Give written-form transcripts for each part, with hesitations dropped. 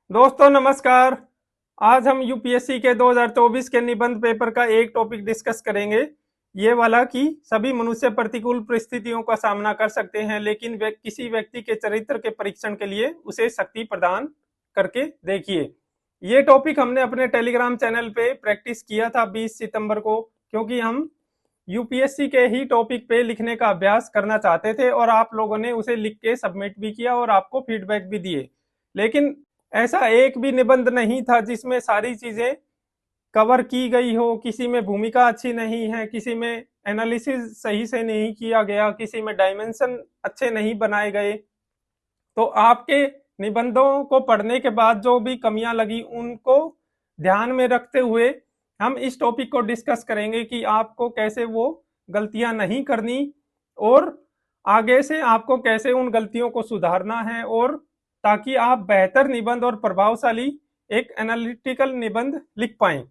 दोस्तों नमस्कार। आज हम यूपीएससी के 2024 के निबंध पेपर का एक टॉपिक डिस्कस करेंगे। ये वाला कि सभी मनुष्य प्रतिकूल परिस्थितियों का सामना कर सकते हैं, लेकिन किसी व्यक्ति के चरित्र के परीक्षण के लिए उसे शक्ति प्रदान करके देखिए। ये टॉपिक हमने अपने टेलीग्राम चैनल पे प्रैक्टिस किया था 20 सितंबर को, क्योंकि हम यूपीएससी के ही टॉपिक पे लिखने का अभ्यास करना चाहते थे और आप लोगों ने उसे लिख के सबमिट भी किया और आपको फीडबैक भी दिए। लेकिन ऐसा एक भी निबंध नहीं था जिसमें सारी चीजें कवर की गई हो। किसी में भूमिका अच्छी नहीं है, किसी में एनालिसिस सही से नहीं किया गया, किसी में डायमेंशन अच्छे नहीं बनाए गए। तो आपके निबंधों को पढ़ने के बाद जो भी कमियां लगी उनको ध्यान में रखते हुए हम इस टॉपिक को डिस्कस करेंगे कि आपको कैसे वो गलतियां नहीं करनी और आगे से आपको कैसे उन गलतियों को सुधारना है, और ताकि आप बेहतर निबंध और प्रभावशाली एक एनालिटिकल निबंध लिख पाएं।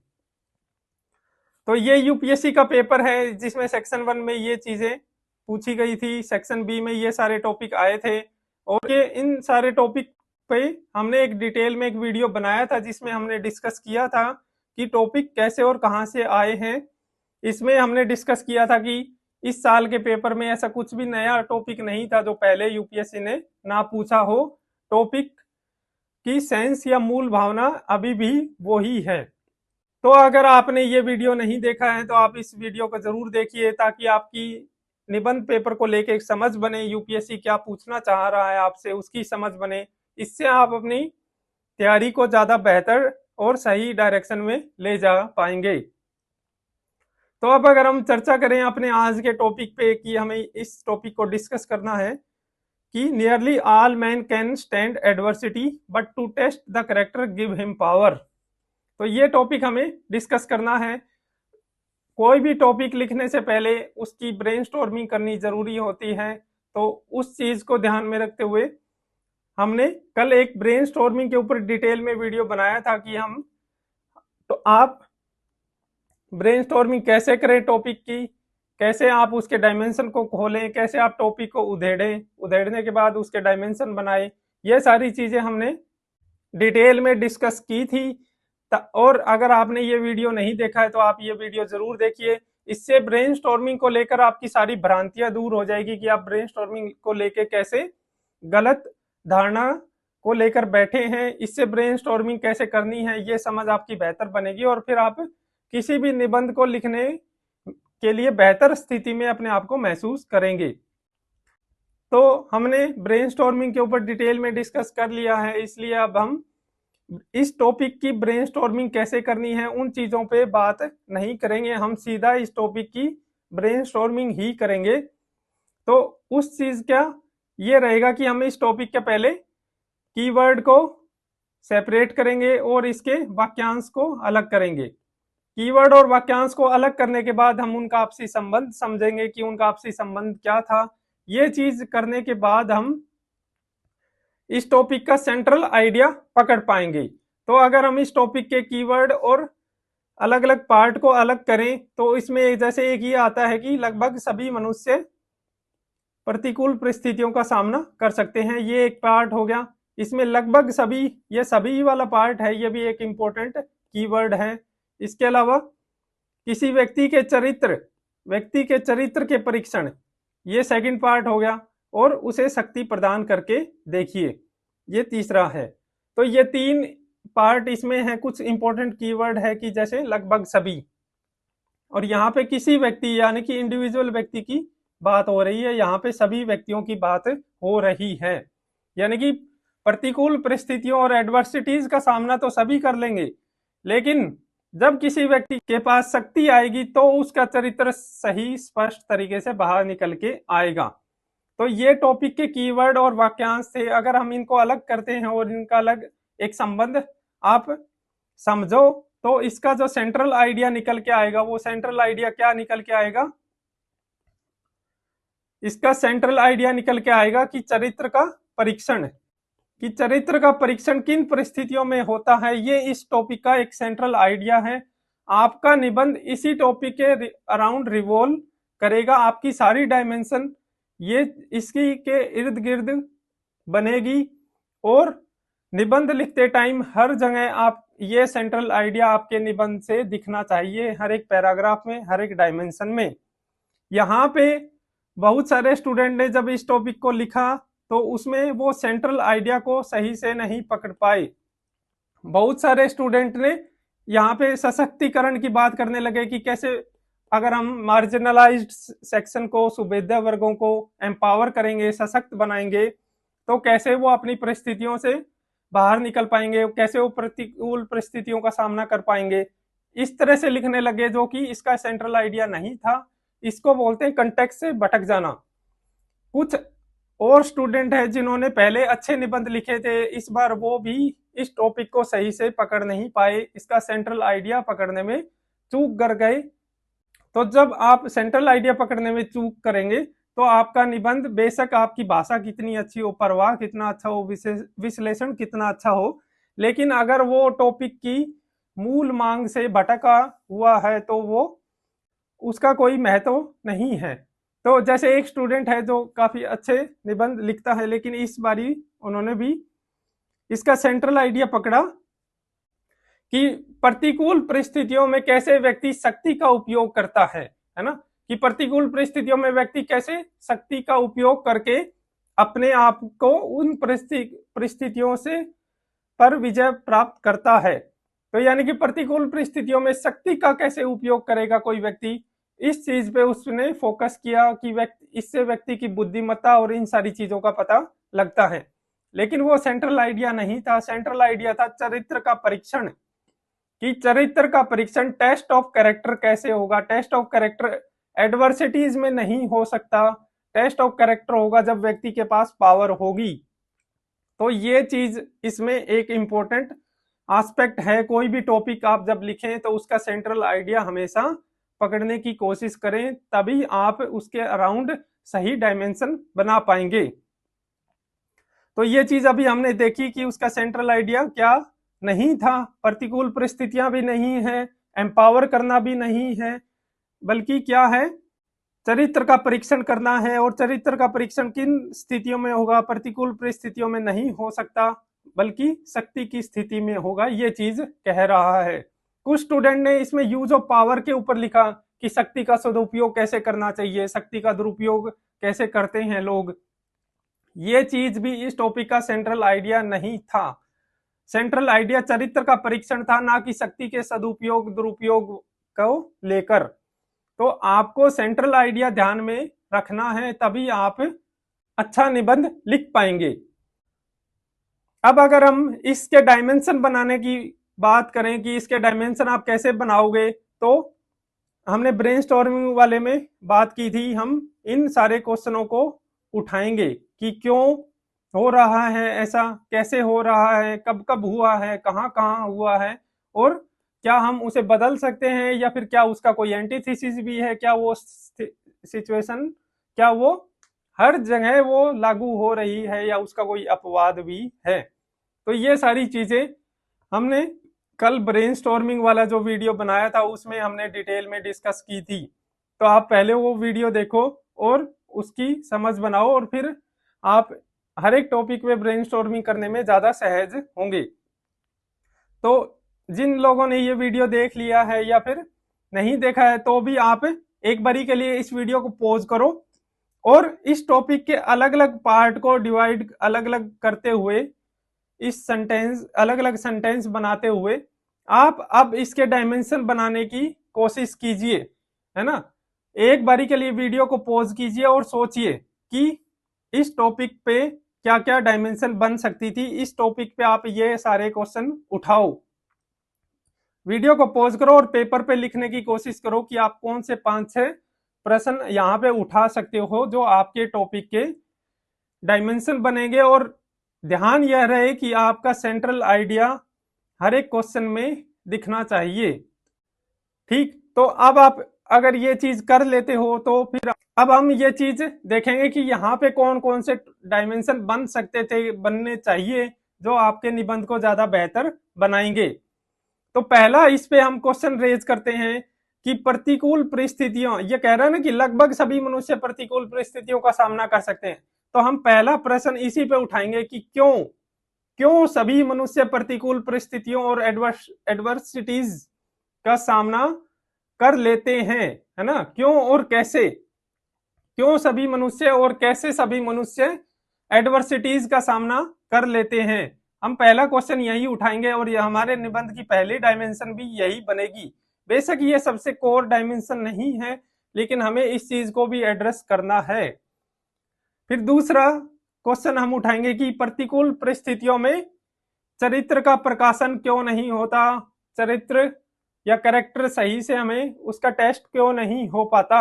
तो ये यूपीएससी का पेपर है जिसमें सेक्शन 1 में ये चीजें पूछी गई थी, सेक्शन बी में ये सारे टॉपिक आए थे। और ये इन सारे टॉपिक पे हमने एक डिटेल में एक वीडियो बनाया था जिसमें हमने डिस्कस किया था कि टॉपिक कैसे और कहां से आए हैं। इसमें हमने डिस्कस किया था कि इस साल के पेपर में ऐसा कुछ भी नया टॉपिक नहीं था जो पहले यूपीएससी ने ना पूछा हो। टॉपिक की सेंस या मूल भावना अभी भी वही है। तो अगर आपने ये वीडियो नहीं देखा है तो आप इस वीडियो को जरूर देखिए, ताकि आपकी निबंध पेपर को लेके एक समझ बने, यूपीएससी क्या पूछना चाह रहा है आपसे उसकी समझ बने। इससे आप अपनी तैयारी को ज्यादा बेहतर और सही डायरेक्शन में ले जा पाएंगे। तो अब अगर हम चर्चा करें अपने आज के टॉपिक पे कि हमें इस टॉपिक को डिस्कस करना है कि nearly all man can stand adversity but to test the character give him power. तो ये टॉपिक हमें डिस्कस करना है। कोई भी टॉपिक लिखने से पहले उसकी ब्रेनस्टॉर्मिंग करनी जरूरी होती है। तो उस चीज को ध्यान में रखते हुए हमने कल एक ब्रेनस्टॉर्मिंग के ऊपर डिटेल में वीडियो बनाया था कि हम तो आप ब्रेनस्टॉर्मिंग कैसे करें टॉपिक की, कैसे आप उसके डायमेंशन को खोलें, कैसे आप टॉपिक को उधेड़ें, उधेड़ने के बाद उसके डायमेंशन बनाए। ये सारी चीजें हमने डिटेल में डिस्कस की थी। और अगर आपने ये वीडियो नहीं देखा है तो आप ये वीडियो जरूर देखिए। इससे ब्रेनस्टॉर्मिंग को लेकर आपकी सारी भ्रांतियां दूर हो जाएगी कि आप ब्रेनस्टॉर्मिंग को लेकर कैसे गलत धारणा को लेकर बैठे हैं। इससे ब्रेनस्टॉर्मिंग कैसे करनी है ये समझ आपकी बेहतर बनेगी और फिर आप किसी भी निबंध को लिखने के लिए बेहतर स्थिति में अपने आप को महसूस करेंगे। तो हमने ब्रेनस्टॉर्मिंग के ऊपर डिटेल में डिस्कस कर लिया है, इसलिए अब हम इस टॉपिक की ब्रेनस्टॉर्मिंग कैसे करनी है उन चीजों पे बात नहीं करेंगे। हम सीधा इस टॉपिक की ब्रेनस्टॉर्मिंग ही करेंगे। तो उस चीज क्या ये रहेगा कि हम इस टॉपिक के पहले कीवर्ड को सेपरेट करेंगे और इसके वाक्यांश को अलग करेंगे। कीवर्ड और वाक्यांश को अलग करने के बाद हम उनका आपसी संबंध समझेंगे कि उनका आपसी संबंध क्या था। ये चीज करने के बाद हम इस टॉपिक का सेंट्रल आइडिया पकड़ पाएंगे। तो अगर हम इस टॉपिक के कीवर्ड और अलग अलग पार्ट को अलग करें तो इसमें जैसे एक ये आता है कि लगभग सभी मनुष्य प्रतिकूल परिस्थितियों का सामना कर सकते हैं, ये एक पार्ट हो गया। इसमें लगभग सभी, ये सभी वाला पार्ट है, ये भी एक इंपॉर्टेंट कीवर्ड है। इसके अलावा किसी व्यक्ति के चरित्र के परीक्षण, ये सेकंड पार्ट हो गया, और उसे शक्ति प्रदान करके देखिए, ये तीसरा है। तो ये तीन पार्ट इसमें है। कुछ इंपॉर्टेंट कीवर्ड है कि जैसे लगभग सभी, और यहाँ पे किसी व्यक्ति यानी कि इंडिविजुअल व्यक्ति की बात हो रही है, यहाँ पे सभी व्यक्तियों की बात हो रही है। यानी कि प्रतिकूल परिस्थितियों और एडवर्सिटीज का सामना तो सभी कर लेंगे, लेकिन जब किसी व्यक्ति के पास शक्ति आएगी तो उसका चरित्र सही स्पष्ट तरीके से बाहर निकल के आएगा। तो ये टॉपिक के कीवर्ड और वाक्यांश थे। अगर हम इनको अलग करते हैं और इनका अलग एक संबंध आप समझो तो इसका जो सेंट्रल आइडिया निकल के आएगा, वो सेंट्रल आइडिया क्या निकल के आएगा, इसका सेंट्रल आइडिया निकल के आएगा कि चरित्र का परीक्षण किन परिस्थितियों में होता है। ये इस टॉपिक का एक सेंट्रल आइडिया है। आपका निबंध इसी टॉपिक के अराउंड रिवॉल्व करेगा। आपकी सारी डायमेंशन ये इसकी के इर्द गिर्द बनेगी और निबंध लिखते टाइम हर जगह आप ये सेंट्रल आइडिया आपके निबंध से दिखना चाहिए, हर एक पैराग्राफ में, हर एक डायमेंशन में। यहाँ पे बहुत सारे स्टूडेंट ने जब इस टॉपिक को लिखा तो उसमें वो सेंट्रल आइडिया को सही से नहीं पकड़ पाए। बहुत सारे स्टूडेंट ने यहाँ पे सशक्तिकरण की बात करने लगे कि कैसे अगर हम मार्जिनलाइज्ड सेक्शन को, सुविधा वर्गों को एम्पावर करेंगे, सशक्त बनाएंगे, तो कैसे वो अपनी परिस्थितियों से बाहर निकल पाएंगे, कैसे वो प्रतिकूल परिस्थितियों का सामना कर पाएंगे। इस तरह से लिखने लगे जो कि इसका सेंट्रल आइडिया नहीं था। इसको बोलते हैं कंटेक्स्ट से भटक जाना। कुछ और स्टूडेंट है जिन्होंने पहले अच्छे निबंध लिखे थे, इस बार वो भी इस टॉपिक को सही से पकड़ नहीं पाए, इसका सेंट्रल आइडिया पकड़ने में चूक कर गए। तो जब आप सेंट्रल आइडिया पकड़ने में चूक करेंगे तो आपका निबंध, बेशक आपकी भाषा कितनी अच्छी हो, प्रवाह कितना अच्छा हो, विश्लेषण कितना अच्छा हो, लेकिन अगर वो टॉपिक की मूल मांग से भटका हुआ है तो वो उसका कोई महत्व नहीं है। तो जैसे एक स्टूडेंट है जो काफी अच्छे निबंध लिखता है, लेकिन इस बारी उन्होंने भी इसका सेंट्रल आइडिया पकड़ा कि प्रतिकूल परिस्थितियों में कैसे व्यक्ति शक्ति का उपयोग करता है ना, कि प्रतिकूल परिस्थितियों में व्यक्ति कैसे शक्ति का उपयोग करके अपने आप को उन परिस्थितियों से पर विजय प्राप्त करता है। तो यानी कि प्रतिकूल परिस्थितियों में शक्ति का कैसे उपयोग करेगा कोई व्यक्ति, इस चीज पे उसने फोकस किया कि इससे व्यक्ति की बुद्धिमत्ता और इन सारी चीजों का पता लगता है। लेकिन वो सेंट्रल आइडिया नहीं था, सेंट्रल आइडिया था चरित्र का परीक्षण, कि चरित्र का परीक्षण, टेस्ट ऑफ कैरेक्टर कैसे होगा। टेस्ट ऑफ कैरेक्टर एडवर्सिटीज में नहीं हो सकता, टेस्ट ऑफ कैरेक्टर होगा जब व्यक्ति के पास पावर होगी। तो ये चीज इसमें एक इंपॉर्टेंट एस्पेक्ट है। कोई भी टॉपिक आप जब लिखें तो उसका सेंट्रल आइडिया हमेशा पकड़ने की कोशिश करें, तभी आप उसके अराउंड सही डायमेंशन बना पाएंगे। तो ये चीज अभी हमने देखी कि उसका सेंट्रल आइडिया क्या नहीं था, प्रतिकूल परिस्थितियां भी नहीं है, एम्पावर करना भी नहीं है, बल्कि क्या है, चरित्र का परीक्षण करना है। और चरित्र का परीक्षण किन स्थितियों में होगा, प्रतिकूल परिस्थितियों में नहीं हो सकता, बल्कि शक्ति की स्थिति में होगा, ये चीज कह रहा है। कुछ स्टूडेंट ने इसमें यूज ऑफ पावर के ऊपर लिखा कि शक्ति का सदुपयोग कैसे करना चाहिए, शक्ति का दुरुपयोग कैसे करते हैं लोग। ये चीज भी इस टॉपिक का सेंट्रल आइडिया नहीं था। सेंट्रल आइडिया चरित्र का परीक्षण था, ना कि शक्ति के सदुपयोग दुरुपयोग को लेकर। तो आपको सेंट्रल आइडिया ध्यान में रखना है, तभी आप अच्छा निबंध लिख पाएंगे। अब अगर हम इसके डायमेंशन बनाने की बात करें कि इसके डायमेंशन आप कैसे बनाओगे, तो हमने ब्रेनस्टॉर्मिंग वाले में बात की थी, हम इन सारे क्वेश्चनों को उठाएंगे कि क्यों हो रहा है ऐसा, कैसे हो रहा है, कब कब हुआ है, कहाँ कहाँ हुआ है, और क्या हम उसे बदल सकते हैं, या फिर क्या उसका कोई एंटीथेसिस भी है, क्या वो सिचुएशन, क्या वो हर जगह वो लागू हो रही है, या उसका कोई अपवाद भी है। तो ये सारी चीजें हमने कल ब्रेनस्टॉर्मिंग वाला जो वीडियो बनाया था उसमें हमने डिटेल में डिस्कस की थी। तो आप पहले वो वीडियो देखो और उसकी समझ बनाओ, और फिर आप हर एक टॉपिक में ब्रेनस्टॉर्मिंग करने में ज्यादा सहज होंगे। तो जिन लोगों ने ये वीडियो देख लिया है या फिर नहीं देखा है, तो भी आप एक बारी के लिए इस वीडियो को पॉज करो और इस टॉपिक के अलग अलग पार्ट को डिवाइड अलग अलग करते हुए, इस सेंटेंस अलग अलग सेंटेंस बनाते हुए आप अब इसके डायमेंशन बनाने की कोशिश कीजिए, है ना। एक बारी के लिए वीडियो को पॉज कीजिए और सोचिए कि इस टॉपिक पे क्या क्या डायमेंशन बन सकती थी, इस टॉपिक पे आप ये सारे क्वेश्चन उठाओ। वीडियो को पॉज करो और पेपर पे लिखने की कोशिश करो कि आप कौन से 5-6 प्रश्न यहाँ पे उठा सकते हो जो आपके टॉपिक के डायमेंशन बनेंगे। और ध्यान यह रहे कि आपका सेंट्रल आइडिया हर एक क्वेश्चन में दिखना चाहिए। ठीक, तो अब आप अगर ये चीज कर लेते हो तो फिर अब हम ये चीज देखेंगे कि यहाँ पे कौन कौन से डायमेंशन बन सकते थे, बनने चाहिए, जो आपके निबंध को ज्यादा बेहतर बनाएंगे। तो पहला इस पे हम क्वेश्चन रेज करते हैं कि प्रतिकूल परिस्थितियों, ये कह रहा है ना कि लगभग सभी मनुष्य प्रतिकूल परिस्थितियों का सामना कर सकते हैं। तो हम पहला प्रश्न इसी पे उठाएंगे कि क्यों क्यों सभी मनुष्य प्रतिकूल परिस्थितियों और एडवर्सिटीज का सामना कर लेते हैं, है ना? क्यों और कैसे, क्यों सभी मनुष्य और कैसे सभी मनुष्य एडवर्सिटीज का सामना कर लेते हैं। हम पहला क्वेश्चन यही उठाएंगे और ये हमारे निबंध की पहली डायमेंशन भी यही बनेगी। बेशक ये सबसे कोर डायमेंशन नहीं है, लेकिन हमें इस चीज को भी एड्रेस करना है। फिर दूसरा क्वेश्चन हम उठाएंगे कि प्रतिकूल परिस्थितियों में चरित्र का प्रकाशन क्यों नहीं होता, चरित्र या कैरेक्टर सही से हमें उसका टेस्ट क्यों नहीं हो पाता।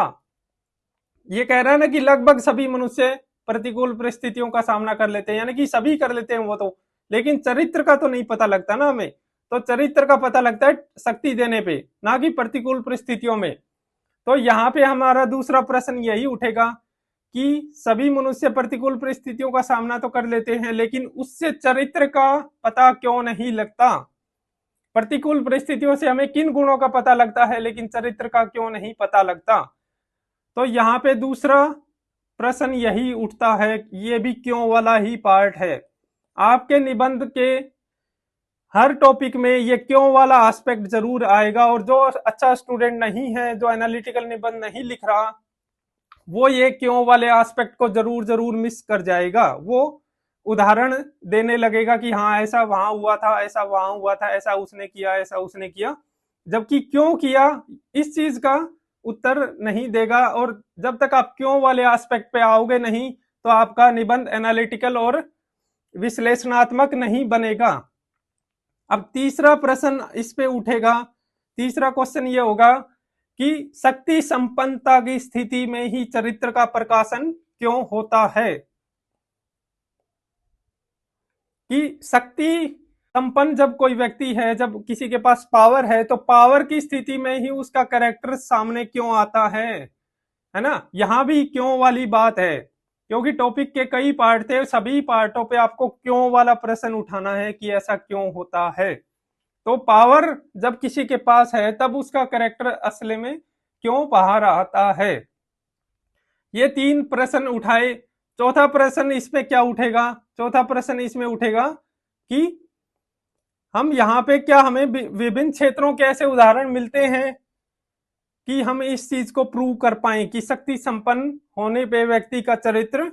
ये कह रहा है ना कि लगभग सभी मनुष्य प्रतिकूल परिस्थितियों का सामना कर लेते हैं, यानी कि सभी कर लेते हैं वो तो, लेकिन चरित्र का तो नहीं पता लगता ना हमें। तो चरित्र का पता लगता है शक्ति देने पे, ना कि प्रतिकूल परिस्थितियों में। तो यहाँ पे हमारा दूसरा प्रश्न यही उठेगा कि सभी मनुष्य प्रतिकूल परिस्थितियों का सामना तो कर लेते हैं, लेकिन उससे चरित्र का पता क्यों नहीं लगता। प्रतिकूल परिस्थितियों से हमें किन गुणों का पता लगता है, लेकिन चरित्र का क्यों नहीं पता लगता। तो यहाँ पे दूसरा प्रश्न यही उठता है, ये भी क्यों वाला ही पार्ट है। आपके निबंध के हर टॉपिक में ये क्यों वाला एस्पेक्ट जरूर आएगा, और जो अच्छा स्टूडेंट नहीं है, जो एनालिटिकल निबंध नहीं लिख रहा, वो ये क्यों वाले एस्पेक्ट को जरूर जरूर मिस कर जाएगा। वो उदाहरण देने लगेगा कि हाँ ऐसा वहां हुआ था, ऐसा वहां हुआ था, ऐसा उसने किया, ऐसा उसने किया, जबकि क्यों किया इस चीज का उत्तर नहीं देगा। और जब तक आप क्यों वाले एस्पेक्ट पे आओगे नहीं, तो आपका निबंध एनालिटिकल और विश्लेषणात्मक नहीं बनेगा। अब तीसरा प्रश्न इस पे उठेगा, तीसरा क्वेश्चन ये होगा कि शक्ति संपन्नता की स्थिति में ही चरित्र का प्रकाशन क्यों होता है। कि शक्ति संपन्न जब कोई व्यक्ति है, जब किसी के पास पावर है, तो पावर की स्थिति में ही उसका कैरेक्टर सामने क्यों आता है ना? यहां भी क्यों वाली बात है, क्योंकि टॉपिक के कई पार्ट थे, सभी पार्टों पे आपको क्यों वाला प्रश्न उठाना है कि ऐसा क्यों होता है। तो पावर जब किसी के पास है, तब उसका कैरेक्टर असले में क्यों बाहर आता है। ये तीन प्रश्न उठाए। चौथा प्रश्न इसमें क्या उठेगा, चौथा प्रश्न इसमें उठेगा कि हम यहाँ पे क्या हमें विभिन्न क्षेत्रों के ऐसे उदाहरण मिलते हैं कि हम इस चीज को प्रूव कर पाए कि शक्ति संपन्न होने पे व्यक्ति का चरित्र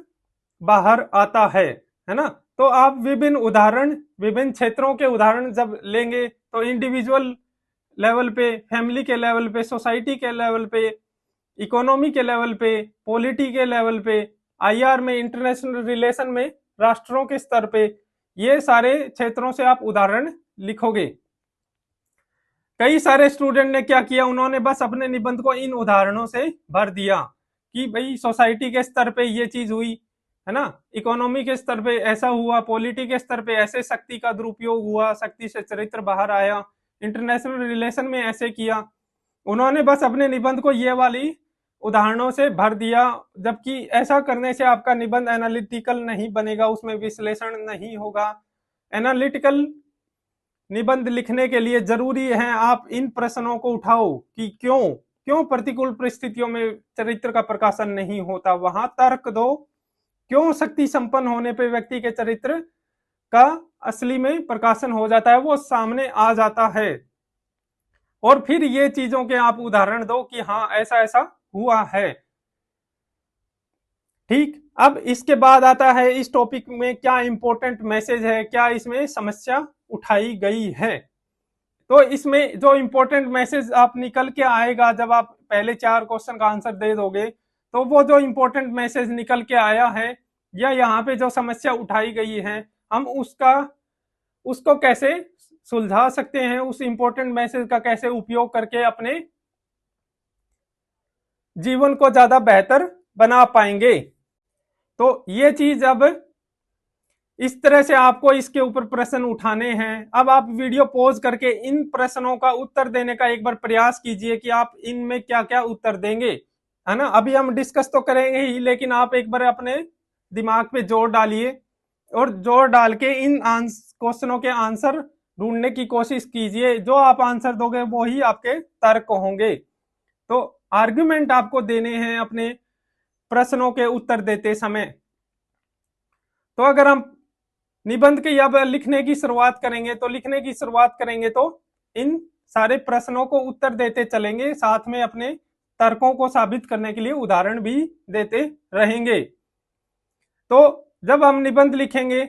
बाहर आता है ना? तो आप विभिन्न उदाहरण, विभिन्न क्षेत्रों के उदाहरण जब लेंगे, तो इंडिविजुअल लेवल पे, फैमिली के लेवल पे, सोसाइटी के लेवल पे, इकोनॉमी के लेवल पे, पॉलिटी के लेवल पे, आईआर में, इंटरनेशनल रिलेशन में, राष्ट्रों के स्तर पे, ये सारे क्षेत्रों से आप उदाहरण लिखोगे। कई सारे स्टूडेंट ने क्या किया, उन्होंने बस अपने निबंध को इन उदाहरणों से भर दिया कि भाई सोसाइटी के स्तर पे ये चीज हुई, है ना, इकोनॉमी के स्तर पे ऐसा हुआ, पॉलिटी के स्तर पे ऐसे शक्ति का दुरुपयोग हुआ, शक्ति से चरित्र बाहर आया, इंटरनेशनल रिलेशन में ऐसे किया। उन्होंने बस अपने निबंध को ये वाली उदाहरणों से भर दिया, जबकि ऐसा करने से आपका निबंध एनालिटिकल नहीं बनेगा, उसमें विश्लेषण नहीं होगा। एनालिटिकल निबंध लिखने के लिए जरूरी है आप इन प्रश्नों को उठाओ कि क्यों क्यों प्रतिकूल परिस्थितियों में चरित्र का प्रकाशन नहीं होता, वहां तर्क दो। क्यों शक्ति संपन्न होने पे व्यक्ति के चरित्र का असली में प्रकाशन हो जाता है, वो सामने आ जाता है। और फिर ये चीजों के आप उदाहरण दो कि हाँ ऐसा ऐसा हुआ है। ठीक, अब इसके बाद आता है इस टॉपिक में क्या इंपॉर्टेंट मैसेज है, क्या इसमें समस्या उठाई गई है। तो इसमें जो इंपॉर्टेंट मैसेज आप निकल के आएगा, जब आप पहले 4 क्वेश्चन का आंसर दे दोगे, तो वो जो इंपॉर्टेंट मैसेज निकल के आया है, या यहाँ पे जो समस्या उठाई गई है, हम उसको कैसे सुलझा सकते हैं, उस इंपॉर्टेंट मैसेज का कैसे उपयोग करके अपने जीवन को ज्यादा बेहतर बना पाएंगे। तो ये चीज अब इस तरह से आपको इसके ऊपर प्रश्न उठाने हैं। अब आप वीडियो पॉज करके इन प्रश्नों का उत्तर देने का एक बार प्रयास कीजिए कि आप इनमें क्या क्या उत्तर देंगे, है ना। अभी हम डिस्कस तो करेंगे ही, लेकिन आप एक बार अपने दिमाग पे जोर डालिए और जोर डाल के इन क्वेश्चनों के आंसर ढूंढने की कोशिश कीजिए। जो आप आंसर दोगे वो ही आपके तर्क होंगे। तो आर्गुमेंट आपको देने हैं अपने प्रश्नों के उत्तर देते समय। तो अगर हम निबंध की अब लिखने की शुरुआत करेंगे, तो लिखने की शुरुआत करेंगे तो इन सारे प्रश्नों को उत्तर देते चलेंगे, साथ में अपने तर्कों को साबित करने के लिए उदाहरण भी देते रहेंगे। तो जब हम निबंध लिखेंगे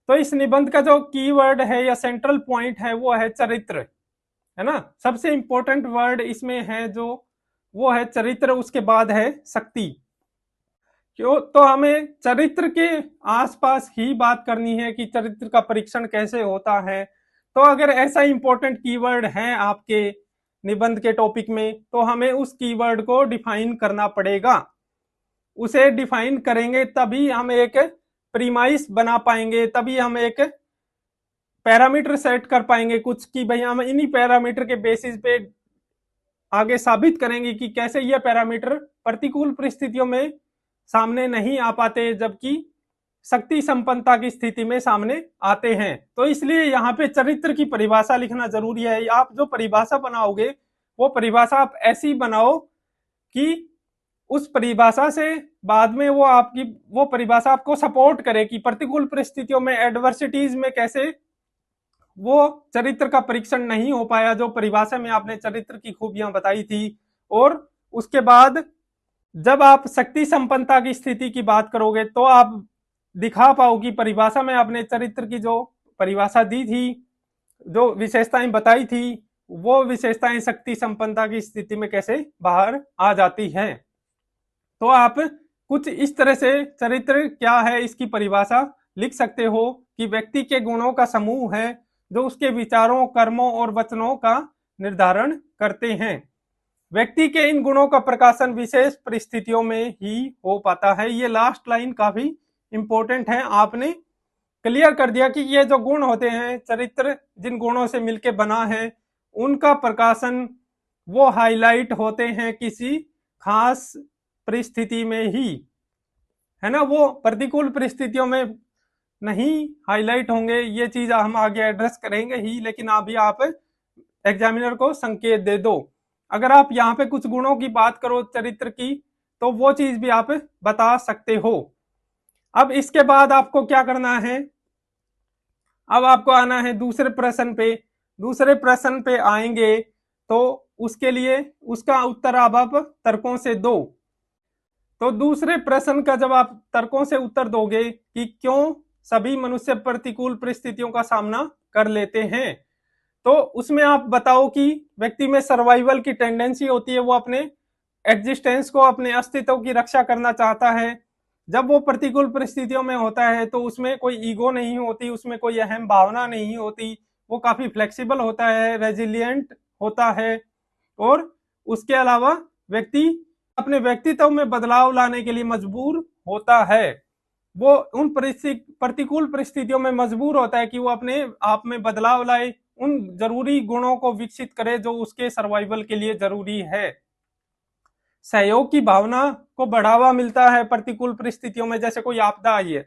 तो इस निबंध का जो कीवर्ड है या सेंट्रल पॉइंट है वो है चरित्र, है ना। सबसे इंपॉर्टेंट वर्ड इसमें है जो वो है चरित्र, उसके बाद है शक्ति। क्यों? तो हमें चरित्र के आसपास ही बात करनी है कि चरित्र का परीक्षण कैसे होता है। तो अगर ऐसा इंपॉर्टेंट कीवर्ड है आपके निबंध के टॉपिक में तो हमें उस कीवर्ड को डिफाइन करना पड़ेगा। उसे डिफाइन करेंगे तभी हम एक प्रीमाइस बना पाएंगे, तभी हम एक पैरामीटर सेट कर पाएंगे कुछ कि भाई हम इन्हीं पैरामीटर के बेसिस पे आगे साबित करेंगे कि कैसे ये पैरामीटर प्रतिकूल परिस्थितियों में सामने नहीं आ पाते, जबकि शक्ति संपन्नता की स्थिति में सामने आते हैं। तो इसलिए यहाँ पे चरित्र की परिभाषा लिखना जरूरी है। आप जो परिभाषा बनाओगे वो परिभाषा आप ऐसी बनाओ कि उस परिभाषा से बाद में वो आपकी वो परिभाषा आपको सपोर्ट करे कि प्रतिकूल परिस्थितियों में, एडवर्सिटीज में कैसे वो चरित्र का परीक्षण नहीं हो पाया, जो परिभाषा में आपने चरित्र की खूबियां बताई थी। और उसके बाद जब आप शक्ति संपन्नता की स्थिति की बात करोगे तो आप दिखा पाओ कि परिभाषा में आपने चरित्र की जो परिभाषा दी थी, जो विशेषताएं बताई थी, वो विशेषताएं शक्ति संपन्नता की स्थिति में कैसे बाहर आ जाती हैं। तो आप कुछ इस तरह से चरित्र क्या है इसकी परिभाषा लिख सकते हो कि व्यक्ति के गुणों का समूह है जो उसके विचारों, कर्मों और वचनों का निर्धारण करते हैं। व्यक्ति के इन गुणों का प्रकाशन विशेष परिस्थितियों में ही हो पाता है। ये लास्ट लाइन काफी इंपॉर्टेंट है। आपने क्लियर कर दिया कि ये जो गुण होते हैं, चरित्र जिन गुणों से मिलकर बना है, उनका प्रकाशन वो हाईलाइट होते हैं किसी खास परिस्थिति में ही, है ना। वो प्रतिकूल परिस्थितियों में नहीं हाईलाइट होंगे। ये चीज हम आगे एड्रेस करेंगे ही, लेकिन अभी आप एग्जामिनर को संकेत दे दो। अगर आप यहाँ पे कुछ गुणों की बात करो चरित्र की, तो वो चीज भी आप बता सकते हो। अब इसके बाद आपको क्या करना है, अब आपको आना है दूसरे प्रश्न पे। दूसरे प्रश्न पे आएंगे तो उसके लिए उसका उत्तर अब आप तर्कों से दो। तो दूसरे प्रश्न का जब आप तर्कों से उत्तर दोगे कि क्यों सभी मनुष्य प्रतिकूल परिस्थितियों का सामना कर लेते हैं, तो उसमें आप बताओ कि व्यक्ति में सर्वाइवल की टेंडेंसी होती है, वो अपने एग्जिस्टेंस को, अपने अस्तित्व की रक्षा करना चाहता है। जब वो प्रतिकूल परिस्थितियों में होता है तो उसमें कोई ईगो नहीं होती, उसमें कोई अहम भावना नहीं होती, वो काफी फ्लेक्सिबल होता है, रेजिलियंट होता है। और उसके अलावा व्यक्ति अपने व्यक्तित्व में बदलाव लाने के लिए मजबूर होता है। वो उन प्रतिकूल परिस्थितियों में मजबूर होता है कि वो अपने आप में बदलाव लाए, उन जरूरी गुणों को विकसित करे जो उसके सर्वाइवल के लिए जरूरी है। सहयोग की भावना को बढ़ावा मिलता है प्रतिकूल परिस्थितियों में। जैसे कोई आपदा आई है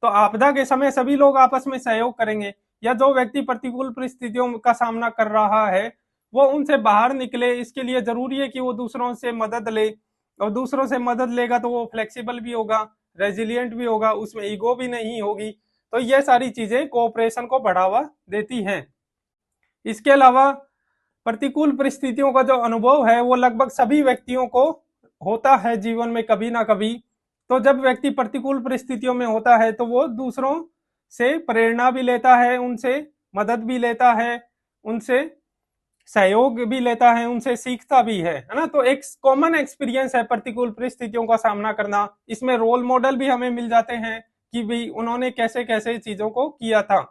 तो आपदा के समय सभी लोग आपस में सहयोग करेंगे, या जो व्यक्ति प्रतिकूल परिस्थितियों का सामना कर रहा है वो उनसे बाहर निकले। इसके लिए जरूरी है कि वो दूसरों से मदद ले, और दूसरों से मदद लेगा तो वो फ्लेक्सिबल भी होगा, रेजिलियंट भी होगा, उसमें ईगो भी नहीं होगी। तो ये सारी चीजें कोऑपरेशन को बढ़ावा देती हैं। इसके अलावा प्रतिकूल परिस्थितियों का जो अनुभव है वो लगभग सभी व्यक्तियों को होता है जीवन में कभी ना कभी। तो जब व्यक्ति प्रतिकूल परिस्थितियों में होता है तो वो दूसरों से प्रेरणा भी लेता है, उनसे मदद भी लेता है, उनसे सहयोग भी लेता है, उनसे सीखता भी है ना। तो एक कॉमन एक्सपीरियंस है प्रतिकूल परिस्थितियों का सामना करना। इसमें रोल मॉडल भी हमें मिल जाते हैं कि भाई उन्होंने कैसे कैसे चीजों को किया था,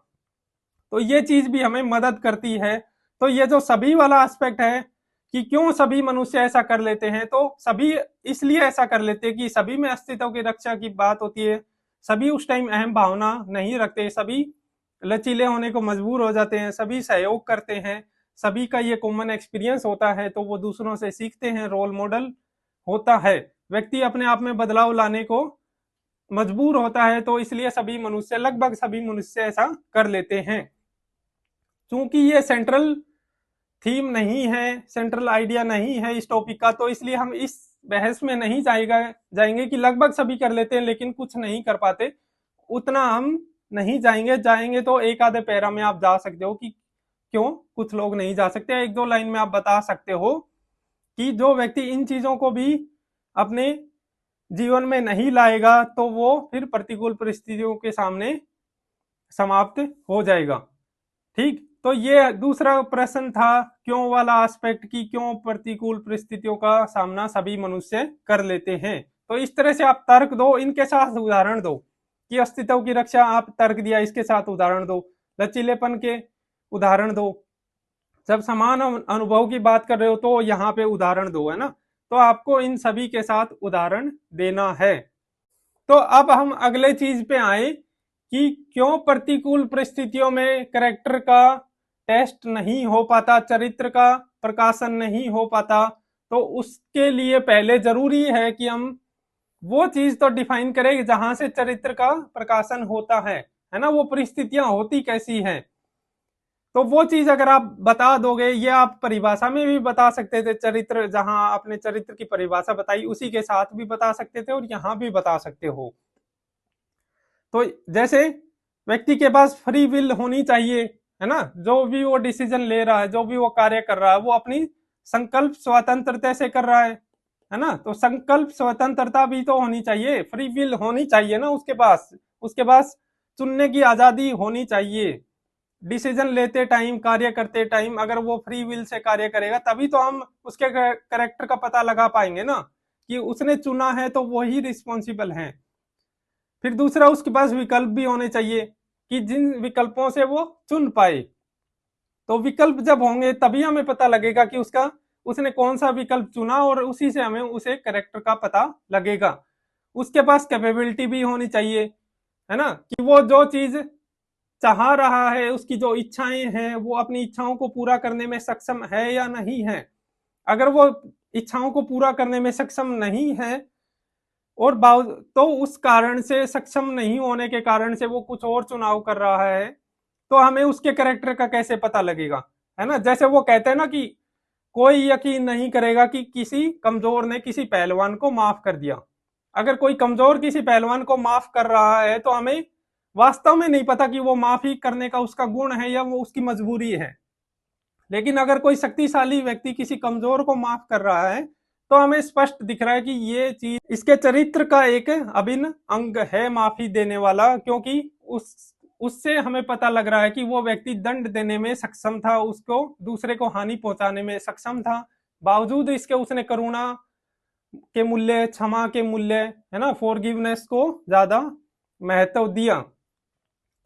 तो ये चीज भी हमें मदद करती है। तो ये जो सभी वाला एस्पेक्ट है कि क्यों सभी मनुष्य ऐसा कर लेते हैं, तो सभी इसलिए ऐसा कर लेते हैं कि सभी में अस्तित्व की रक्षा की बात होती है। सभी उस टाइम अहम भावना नहीं रखते, सभी लचीले होने को मजबूर हो जाते हैं, सभी सहयोग करते हैं, सभी का ये कॉमन एक्सपीरियंस होता है। तो वो दूसरों से सीखते हैं, रोल मॉडल होता है। व्यक्ति अपने आप में बदलाव लाने को मजबूर होता है, तो इसलिए सभी मनुष्य, लगभग सभी मनुष्य ऐसा कर लेते हैं। चूंकि ये सेंट्रल थीम नहीं है, सेंट्रल आइडिया नहीं है इस टॉपिक का, तो इसलिए हम इस बहस में नहीं जाएंगे कि लगभग सभी कर लेते हैं लेकिन कुछ नहीं कर पाते। उतना हम नहीं जाएंगे तो एक आधे पैरा में आप जा सकते हो कि क्यों कुछ लोग नहीं जा सकते। एक दो लाइन में आप बता सकते हो कि जो व्यक्ति इन चीजों को भी अपने जीवन में नहीं लाएगा तो वो फिर प्रतिकूल परिस्थितियों के सामने समाप्त हो जाएगा। ठीक, तो ये दूसरा प्रश्न था क्यों वाला एस्पेक्ट की, क्यों प्रतिकूल परिस्थितियों का सामना सभी मनुष्य कर लेते हैं। तो इस तरह से आप तर्क दो, इनके साथ उदाहरण दो कि अस्तित्व की रक्षा, आप तर्क दिया, इसके साथ उदाहरण दो, लचीलेपन के उदाहरण दो, जब समान अनुभव की बात कर रहे हो तो यहाँ पे उदाहरण दो, है ना। तो आपको इन सभी के साथ उदाहरण देना है। तो अब हम अगले चीज पे आए कि क्यों प्रतिकूल परिस्थितियों में कैरेक्टर का टेस्ट नहीं हो पाता, चरित्र का प्रकाशन नहीं हो पाता। तो उसके लिए पहले जरूरी है कि हम वो चीज तो डिफाइन करें जहां से चरित्र का प्रकाशन होता है ना, वो परिस्थितियां होती कैसी हैं। तो वो चीज अगर आप बता दोगे, ये आप परिभाषा में भी बता सकते थे, चरित्र जहां आपने चरित्र की परिभाषा बताई उसी के साथ भी बता सकते थे और यहां भी बता सकते हो। तो जैसे व्यक्ति के पास फ्री विल होनी चाहिए, है ना, जो भी वो डिसीजन ले रहा है, जो भी वो कार्य कर रहा है, वो अपनी संकल्प स्वतंत्रता से कर रहा है ना। तो संकल्प स्वतंत्रता भी तो होनी चाहिए, फ्री विल होनी चाहिए ना उसके पास चुनने की आजादी होनी चाहिए। डिसीजन लेते टाइम, कार्य करते टाइम अगर वो फ्री विल से कार्य करेगा तभी तो हम उसके कैरेक्टर का पता लगा पाएंगे ना, कि उसने चुना है तो वो ही रिस्पॉन्सिबल है। फिर दूसरा, उसके पास विकल्प भी होने चाहिए कि जिन विकल्पों से वो चुन पाए। तो विकल्प जब होंगे तभी हमें पता लगेगा कि उसने कौन सा विकल्प चुना और उसी से हमें उसे कैरेक्टर का पता लगेगा। उसके पास कैपेबिलिटी भी होनी चाहिए, है ना, कि वो जो चीज चाह रहा है, उसकी जो इच्छाएं हैं, वो अपनी इच्छाओं को पूरा करने में सक्षम है या नहीं है। अगर वो इच्छाओं को पूरा करने में सक्षम नहीं है और तो उस कारण से, सक्षम नहीं होने के कारण से वो कुछ और चुनाव कर रहा है, तो हमें उसके कैरेक्टर का कैसे पता लगेगा, है ना। जैसे वो कहते हैं ना कि कोई यकीन नहीं करेगा कि किसी कमजोर ने किसी पहलवान को माफ कर दिया। अगर कोई कमजोर किसी पहलवान को माफ कर रहा है तो हमें वास्तव में नहीं पता कि वो माफी करने का उसका गुण है या वो उसकी मजबूरी है। लेकिन अगर कोई शक्तिशाली व्यक्ति किसी कमजोर को माफ कर रहा है तो हमें स्पष्ट दिख रहा है कि ये चीज इसके चरित्र का एक अभिन्न अंग है, माफी देने वाला, क्योंकि उससे हमें पता लग रहा है कि वो व्यक्ति दंड देने में सक्षम था, उसको दूसरे को हानि पहुंचाने में सक्षम था, बावजूद इसके उसने करुणा के मूल्य, क्षमा के मूल्य, है ना, फॉरगिवनेस को ज्यादा महत्व दिया।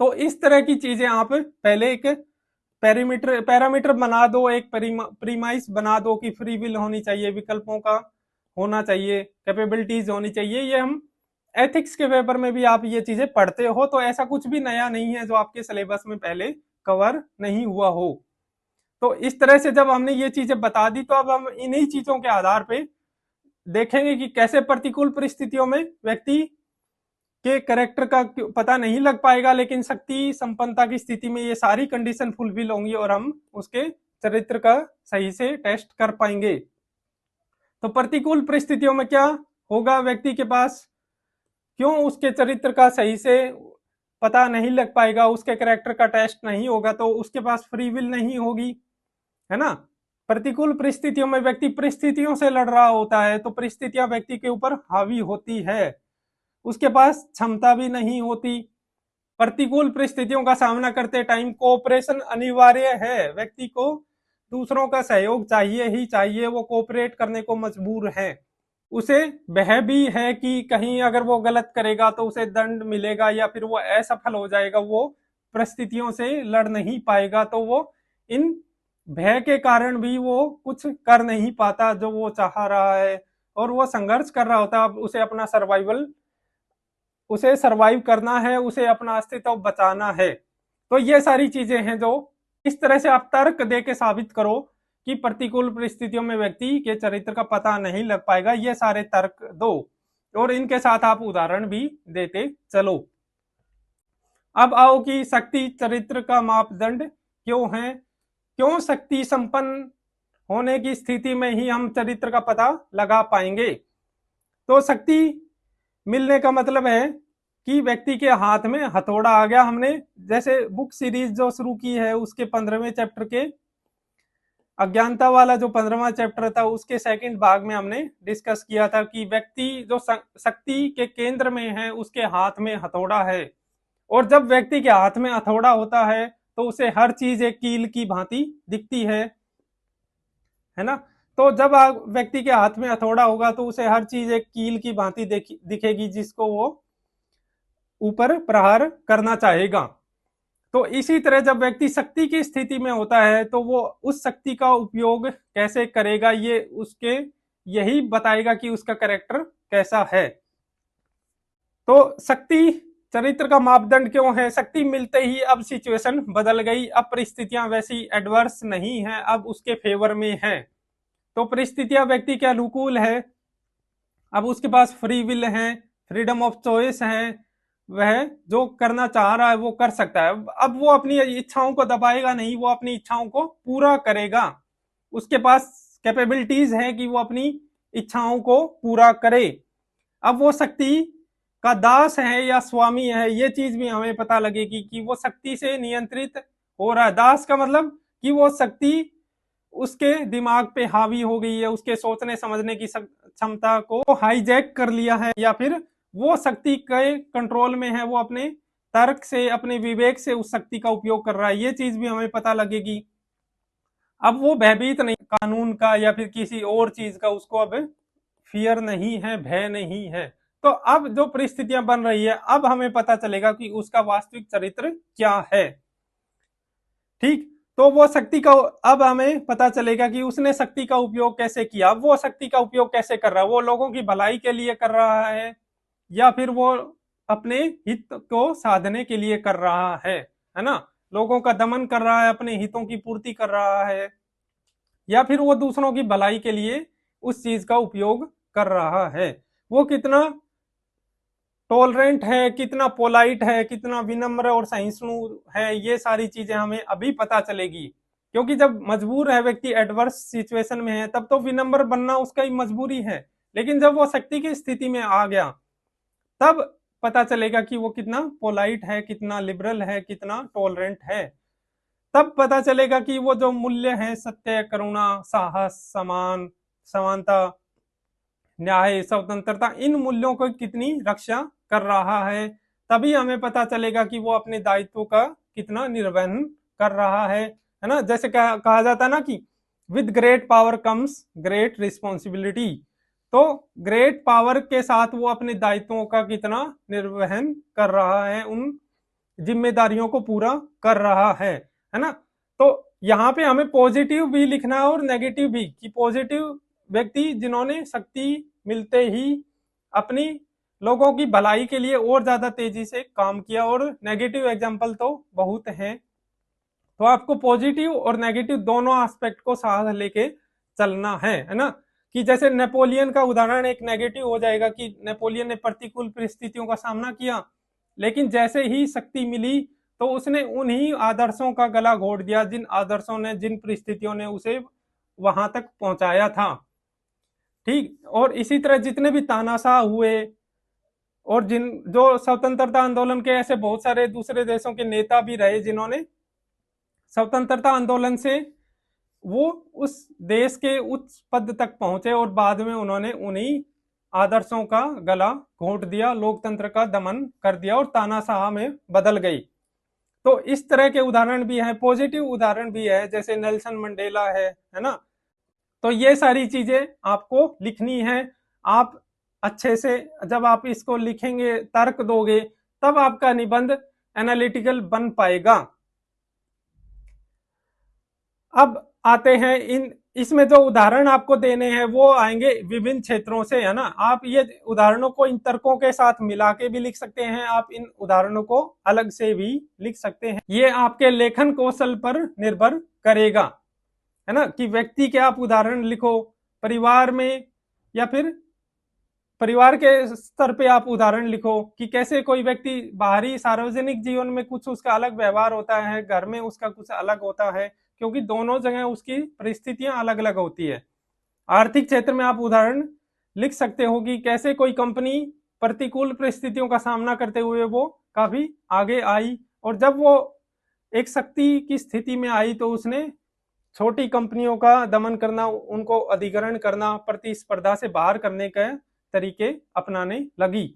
तो इस तरह की चीजें आप पहले एक पैरामीटर बना दो, एक प्रीमाइस बना दो कि फ्री विल होनी चाहिए, विकल्पों का होना चाहिए, कैपेबिलिटीज होनी चाहिए। ये हम एथिक्स के पेपर में भी आप ये चीजें पढ़ते हो, तो ऐसा कुछ भी नया नहीं है जो आपके सिलेबस में पहले कवर नहीं हुआ हो। तो इस तरह से जब हमने ये चीजें बता दी तो अब हम इन्हीं चीजों के आधार पे देखेंगे कि कैसे प्रतिकूल परिस्थितियों में व्यक्ति के कैरेक्टर का पता नहीं लग पाएगा, लेकिन शक्ति संपन्नता की स्थिति में ये सारी कंडीशन फुलफिल होंगी और हम उसके चरित्र का सही से टेस्ट कर पाएंगे। तो प्रतिकूल परिस्थितियों में क्या होगा, व्यक्ति के पास क्यों उसके चरित्र का सही से पता नहीं लग पाएगा, उसके कैरेक्टर का टेस्ट नहीं होगा, तो उसके पास फ्री विल नहीं होगी, है ना। प्रतिकूल परिस्थितियों में व्यक्ति परिस्थितियों से लड़ रहा होता है, तो परिस्थितियां व्यक्ति के ऊपर हावी होती है, उसके पास क्षमता भी नहीं होती। प्रतिकूल परिस्थितियों का सामना करते टाइम कोऑपरेशन अनिवार्य है, व्यक्ति को दूसरों का सहयोग चाहिए ही चाहिए, वो कोऑपरेट करने को मजबूर है। उसे वह भी है कि कहीं अगर वो गलत करेगा तो उसे दंड मिलेगा या फिर वो असफल हो जाएगा, वो परिस्थितियों से लड़ नहीं पाएगा, तो वो इन भय के कारण भी वो कुछ कर नहीं पाता जो वो चाह रहा है, और वो संघर्ष कर रहा होता है। उसे अपना उसे सरवाइव करना है, उसे अपना अस्तित्व बचाना है। तो ये सारी चीजें हैं जो इस तरह से आप तर्क दे के साबित करो कि प्रतिकूल परिस्थितियों में व्यक्ति के चरित्र का पता नहीं लग पाएगा, ये सारे तर्क दो और इनके साथ आप उदाहरण भी देते चलो। अब आओ कि शक्ति चरित्र का मापदंड क्यों है, क्यों शक्ति संपन्न होने की स्थिति में ही हम चरित्र का पता लगा पाएंगे। तो शक्ति मिलने का मतलब है कि व्यक्ति के हाथ में हथौड़ा आ गया। हमने जैसे बुक सीरीज जो शुरू की है उसके 15वें चैप्टर के अज्ञानता वाला जो 15वां चैप्टर था उसके सेकंड भाग में हमने डिस्कस किया था कि व्यक्ति जो शक्ति के केंद्र में है उसके हाथ में हथौड़ा है, और जब व्यक्ति के हाथ में हथौड़ा होता है तो उसे हर चीज एक कील की भांति दिखती है ना। तो जब व्यक्ति के हाथ में हथौड़ा होगा तो उसे हर चीज एक कील की भांति दिखेगी जिसको वो ऊपर प्रहार करना चाहेगा। तो इसी तरह जब व्यक्ति शक्ति की स्थिति में होता है तो वो उस शक्ति का उपयोग कैसे करेगा ये उसके यही बताएगा कि उसका कैरेक्टर कैसा है। तो शक्ति चरित्र का मापदंड क्यों है? शक्ति मिलते ही अब सिचुएशन बदल गई, अब परिस्थितियां वैसी एडवर्स नहीं है, अब उसके फेवर में है। तो परिस्थितियां व्यक्ति के अनुकूल है, अब उसके पास फ्री विल है, फ्रीडम ऑफ चॉइस है, वह जो करना चाह रहा है वो कर सकता है। अब वो अपनी इच्छाओं को दबाएगा नहीं, वो अपनी इच्छाओं को पूरा करेगा। उसके पास कैपेबिलिटीज है कि वो अपनी इच्छाओं को पूरा करे। अब वो शक्ति का दास है या स्वामी है, ये चीज भी हमें पता लगेगी कि वो शक्ति से नियंत्रित हो रहा है। दास का मतलब कि वो शक्ति उसके दिमाग पे हावी हो गई है, उसके सोचने समझने की क्षमता को हाईजैक कर लिया है, या फिर वो शक्ति के कंट्रोल में है, वो अपने तर्क से अपने विवेक से उस शक्ति का उपयोग कर रहा है। ये चीज भी हमें पता लगेगी। अब वो भयभीत नहीं कानून का या फिर किसी और चीज का, उसको अब फियर नहीं है, भय नहीं है। तो अब जो परिस्थितियां बन रही है अब हमें पता चलेगा कि उसका वास्तविक चरित्र क्या है। ठीक, तो वो शक्ति का अब हमें पता चलेगा कि उसने शक्ति का उपयोग कैसे किया। वो शक्ति का उपयोग कैसे कर रहा है, वो लोगों की भलाई के लिए कर रहा है या फिर वो अपने हित को साधने के लिए कर रहा है ना। लोगों का दमन कर रहा है, अपने हितों की पूर्ति कर रहा है, या फिर वो दूसरों की भलाई के लिए उस चीज का उपयोग कर रहा है। वो कितना टॉलरेंट है, कितना पोलाइट है, कितना विनम्र और सहिष्णु है, ये सारी चीजें हमें अभी पता चलेगी। क्योंकि जब मजबूर है व्यक्ति, एडवर्स सिचुएशन में है, तब तो विनम्र बनना उसका ही मजबूरी है। लेकिन जब वो शक्ति की स्थिति में आ गया तब पता चलेगा कि वो कितना पोलाइट है, कितना लिबरल है, कितना टॉलरेंट है। तब पता चलेगा कि वो जो मूल्य है, सत्य, करुणा, साहस, समानता, न्याय, स्वतंत्रता, इन मूल्यों को कितनी रक्षा कर रहा है। तभी हमें पता चलेगा कि वो अपने दायित्व का कितना निर्वहन कर रहा है ना। जैसे कहा जाता है ना कि with great power comes great responsibility. तो ग्रेट पावर के साथ वो अपने दायित्वों का कितना निर्वहन कर रहा है, उन जिम्मेदारियों को पूरा कर रहा है ना। तो यहाँ पे हमें पॉजिटिव भी लिखना है और नेगेटिव भी, कि पॉजिटिव व्यक्ति जिन्होंने शक्ति मिलते ही अपनी लोगों की भलाई के लिए और ज्यादा तेजी से काम किया, और नेगेटिव एग्जाम्पल तो बहुत हैं। तो आपको पॉजिटिव और नेगेटिव दोनों एस्पेक्ट को साथ लेके चलना है ना। कि जैसे नेपोलियन का उदाहरण एक नेगेटिव हो जाएगा कि नेपोलियन ने प्रतिकूल परिस्थितियों का सामना किया, लेकिन जैसे ही शक्ति मिली तो उसने उन्हीं आदर्शों का गला घोट दिया जिन आदर्शों ने, जिन परिस्थितियों ने उसे वहां तक पहुंचाया था। ठीक, और इसी तरह जितने भी तानाशाह हुए और जिन जो स्वतंत्रता आंदोलन के ऐसे बहुत सारे दूसरे देशों के नेता भी रहे जिन्होंने स्वतंत्रता आंदोलन से वो उस देश के उच्च पद तक पहुंचे, और बाद में उन्होंने उन्हीं आदर्शों का गला घोंट दिया, लोकतंत्र का दमन कर दिया और तानाशाह में बदल गई। तो इस तरह के उदाहरण भी हैं, पॉजिटिव उदाहरण भी है, जैसे नेल्सन मंडेला है ना। तो ये सारी चीजें आपको लिखनी है। आप अच्छे से जब आप इसको लिखेंगे, तर्क दोगे, तब आपका निबंध एनालिटिकल बन पाएगा। अब आते हैं इसमें जो उदाहरण आपको देने हैं वो आएंगे विभिन्न क्षेत्रों से, है ना। आप ये उदाहरणों को इन तर्कों के साथ मिला के भी लिख सकते हैं, आप इन उदाहरणों को अलग से भी लिख सकते हैं। ये आपके लेखन कौशल पर निर्भर करेगा, है ना, कि व्यक्ति के आप उदाहरण लिखो, परिवार में या फिर परिवार के स्तर पे आप उदाहरण लिखो कि कैसे कोई व्यक्ति बाहरी सार्वजनिक जीवन में कुछ उसका अलग व्यवहार होता है, घर में उसका कुछ अलग होता है, क्योंकि दोनों जगह उसकी परिस्थितियां अलग अलग होती है। आर्थिक क्षेत्र में आप उदाहरण लिख सकते हो कि कैसे कोई कंपनी प्रतिकूल परिस्थितियों का सामना करते हुए वो काफी आगे आई, और जब वो एक शक्ति की स्थिति में आई तो उसने छोटी कंपनियों का दमन करना, उनको अधिग्रहण करना, प्रतिस्पर्धा से बाहर करने के तरीके अपनाने लगी।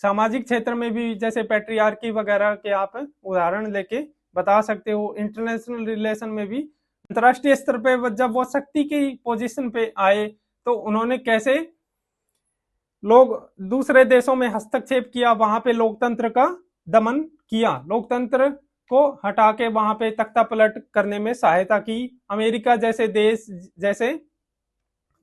सामाजिक क्षेत्र में भी जैसे पैट्रियार्की वगैरह के आप उदाहरण लेके बता सकते हो। इंटरनेशनल रिलेशन में भी अंतर्राष्ट्रीय स्तर पे जब वो शक्ति की पोजीशन पे आए तो उन्होंने कैसे लोग दूसरे देशों में हस्तक्षेप किया, वहां पे लोकतंत्र का दमन किया, लोकतंत्र को हटा के वहां पे तख्ता पलट करने में सहायता की। अमेरिका जैसे देश, जैसे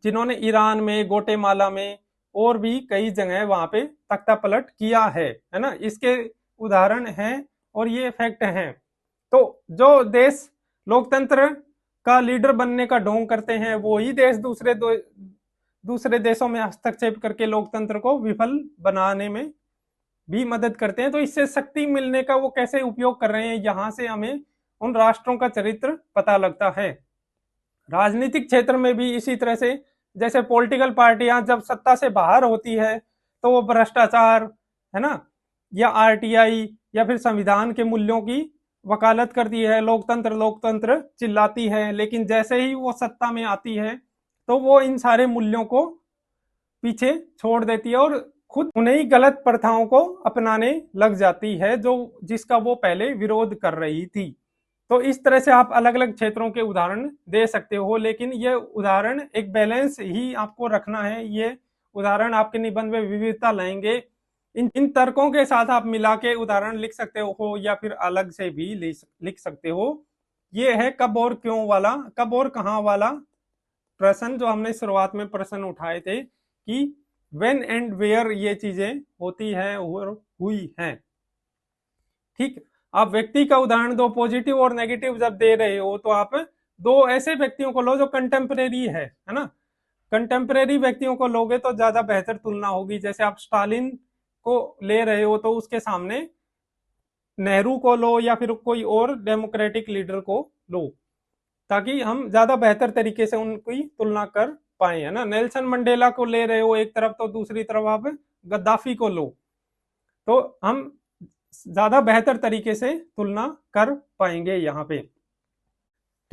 जिन्होंने ईरान में, गोटेमाला में और भी कई जगह वहां पे तख्ता पलट किया है ना, इसके उदाहरण हैं और ये फैक्ट हैं। तो जो देश लोकतंत्र का लीडर बनने का ढोंग करते हैं वही देश दूसरे देशों में हस्तक्षेप करके लोकतंत्र को विफल बनाने में भी मदद करते हैं। तो इससे शक्ति मिलने का वो कैसे उपयोग कर रहे हैं, यहां से हमें उन राष्ट्रों का चरित्र पता लगता है। राजनीतिक क्षेत्र में भी इसी तरह से, जैसे पॉलिटिकल पार्टियां जब सत्ता से बाहर होती है तो वो भ्रष्टाचार है ना, या आरटीआई या फिर संविधान के मूल्यों की वकालत करती है, लोकतंत्र लोकतंत्र चिल्लाती है, लेकिन जैसे ही वो सत्ता में आती है तो वो इन सारे मूल्यों को पीछे छोड़ देती है और खुद उन्हीं गलत प्रथाओं को अपनाने लग जाती है जो जिसका वो पहले विरोध कर रही थी। तो इस तरह से आप अलग अलग क्षेत्रों के उदाहरण दे सकते हो, लेकिन ये उदाहरण एक बैलेंस ही आपको रखना है। ये उदाहरण आपके निबंध में विविधता लाएंगे। इन तर्कों के साथ आप मिला के उदाहरण लिख सकते हो या फिर अलग से भी लिख सकते हो। ये है कब और क्यों वाला, कब और कहां वाला प्रश्न, जो हमने शुरुआत में प्रश्न उठाए थे कि व्हेन एंड वेयर ये चीजें होती हैं और हुई हैं। ठीक, आप व्यक्ति का उदाहरण दो, पॉजिटिव और नेगेटिव जब दे रहे हो तो आप दो ऐसे व्यक्तियों को लो जो कंटेम्परेरी है ना। कंटेम्परेरी व्यक्तियों को लोगे तो ज्यादा बेहतर तुलना होगी। जैसे आप स्टालिन को ले रहे हो तो उसके सामने नेहरू को लो या फिर कोई और डेमोक्रेटिक लीडर को लो, ताकि हम ज्यादा बेहतर तरीके से उनकी तुलना कर पाए, है ना। नेल्सन मंडेला को ले रहे हो एक तरफ तो दूसरी तरफ आप गद्दाफी को लो, तो हम ज्यादा बेहतर तरीके से तुलना कर पाएंगे यहाँ पे।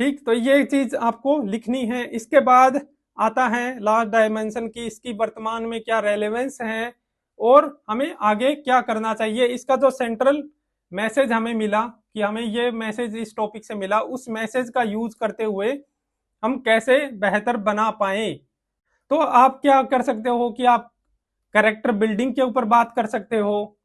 ठीक, तो ये चीज आपको लिखनी है। इसके बाद आता है लास्ट डायमेंशन की, इसकी वर्तमान में क्या रेलेवेंस है और हमें आगे क्या करना चाहिए। इसका जो सेंट्रल मैसेज हमें मिला कि हमें ये मैसेज इस टॉपिक से मिला, उस मैसेज का यूज करते हुए हम कैसे बेहतर बना पाए। तो आप क्या कर सकते हो कि आप कैरेक्टर बिल्डिंग के ऊपर बात कर सकते हो,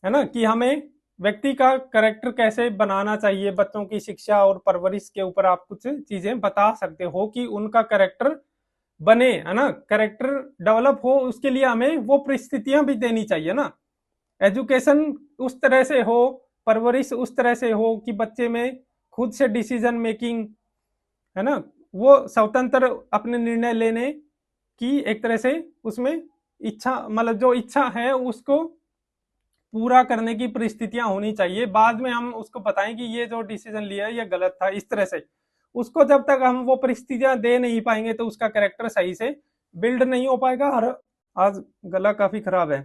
है ना, कि हमें व्यक्ति का कैरेक्टर कैसे बनाना चाहिए। बच्चों की शिक्षा और परवरिश के ऊपर आप कुछ चीजें बता सकते हो कि उनका कैरेक्टर बने, है ना, कैरेक्टर डेवलप हो। उसके लिए हमें वो परिस्थितियां भी देनी चाहिए ना। एजुकेशन उस तरह से हो, परवरिश उस तरह से हो कि बच्चे में खुद से डिसीजन मेकिंग, है ना, वो स्वतंत्र अपने निर्णय लेने की एक तरह से उसमें इच्छा, मतलब जो इच्छा है उसको पूरा करने की परिस्थितियां होनी चाहिए। बाद में हम उसको बताएं कि ये जो डिसीजन लिया ये गलत था, इस तरह से उसको जब तक हम वो परिस्थितियां दे नहीं पाएंगे तो उसका कैरेक्टर सही से बिल्ड नहीं हो पाएगा। आज गला काफी खराब है।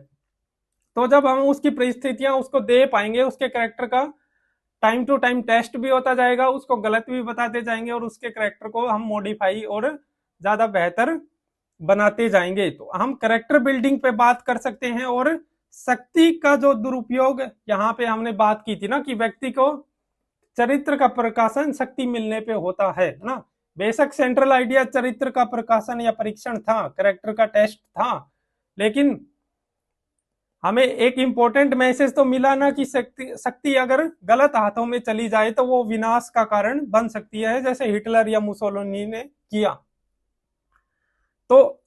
तो जब हम उसकी परिस्थितियां उसको दे पाएंगे, उसके कैरेक्टर का टाइम टू टाइम टेस्ट भी होता जाएगा, उसको गलत भी बताते जाएंगे और उसके कैरेक्टर को हम मॉडिफाई और ज्यादा बेहतर बनाते जाएंगे। तो हम कैरेक्टर बिल्डिंग पे बात कर सकते हैं। और शक्ति का जो दुरुपयोग यहाँ पे हमने बात की थी ना, कि व्यक्ति को चरित्र का प्रकाशन शक्ति मिलने पे होता है ना। बेशक सेंट्रल आइडिया चरित्र का प्रकाशन या परीक्षण था, कैरेक्टर का टेस्ट था, लेकिन हमें एक इंपॉर्टेंट मैसेज तो मिला ना कि शक्ति अगर गलत हाथों में चली जाए तो वो विनाश का कारण बन सकती है, जैसे हिटलर या मुसोलिनी ने किया। तो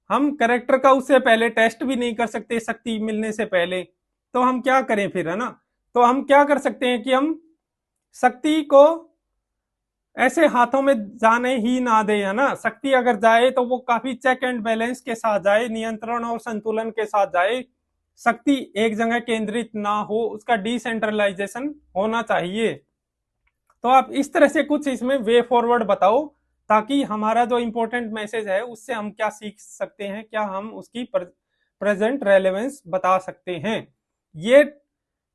हम कैरेक्टर का उससे पहले टेस्ट भी नहीं कर सकते शक्ति मिलने से पहले, तो हम क्या करें फिर, है ना। तो हम क्या कर सकते हैं कि हम शक्ति को ऐसे हाथों में जाने ही ना दे, है ना। शक्ति अगर जाए तो वो काफी चेक एंड बैलेंस के साथ जाए, नियंत्रण और संतुलन के साथ जाए। शक्ति एक जगह केंद्रित ना हो, उसका डिसेंट्रलाइजेशन होना चाहिए। तो आप इस तरह से कुछ इसमें वे फॉरवर्ड बताओ, ताकि हमारा जो इंपॉर्टेंट मैसेज है उससे हम क्या सीख सकते हैं, क्या हम उसकी प्रेजेंट रेलेवेंस बता सकते हैं। ये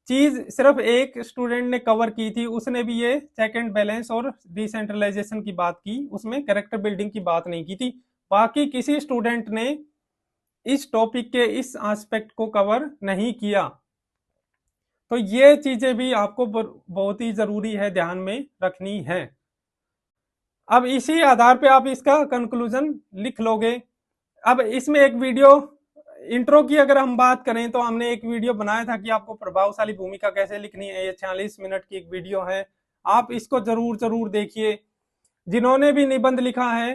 चीज सिर्फ एक स्टूडेंट ने कवर की थी, उसने भी ये चेक एंड बैलेंस और डिसेंट्रलाइजेशन की बात की, उसमें कैरेक्टर बिल्डिंग की बात नहीं की थी। बाकी किसी स्टूडेंट ने इस टॉपिक के इस एस्पेक्ट को कवर नहीं किया। तो ये चीजें भी आपको बहुत ही जरूरी है ध्यान में रखनी है। अब इसी आधार पे आप इसका कंक्लूजन लिख लोगे। अब इसमें एक वीडियो इंट्रो की अगर हम बात करें तो हमने एक वीडियो बनाया था कि आपको प्रभावशाली भूमिका कैसे लिखनी है। ये 46 मिनट की एक वीडियो है, आप इसको जरूर जरूर देखिए। जिन्होंने भी निबंध लिखा है,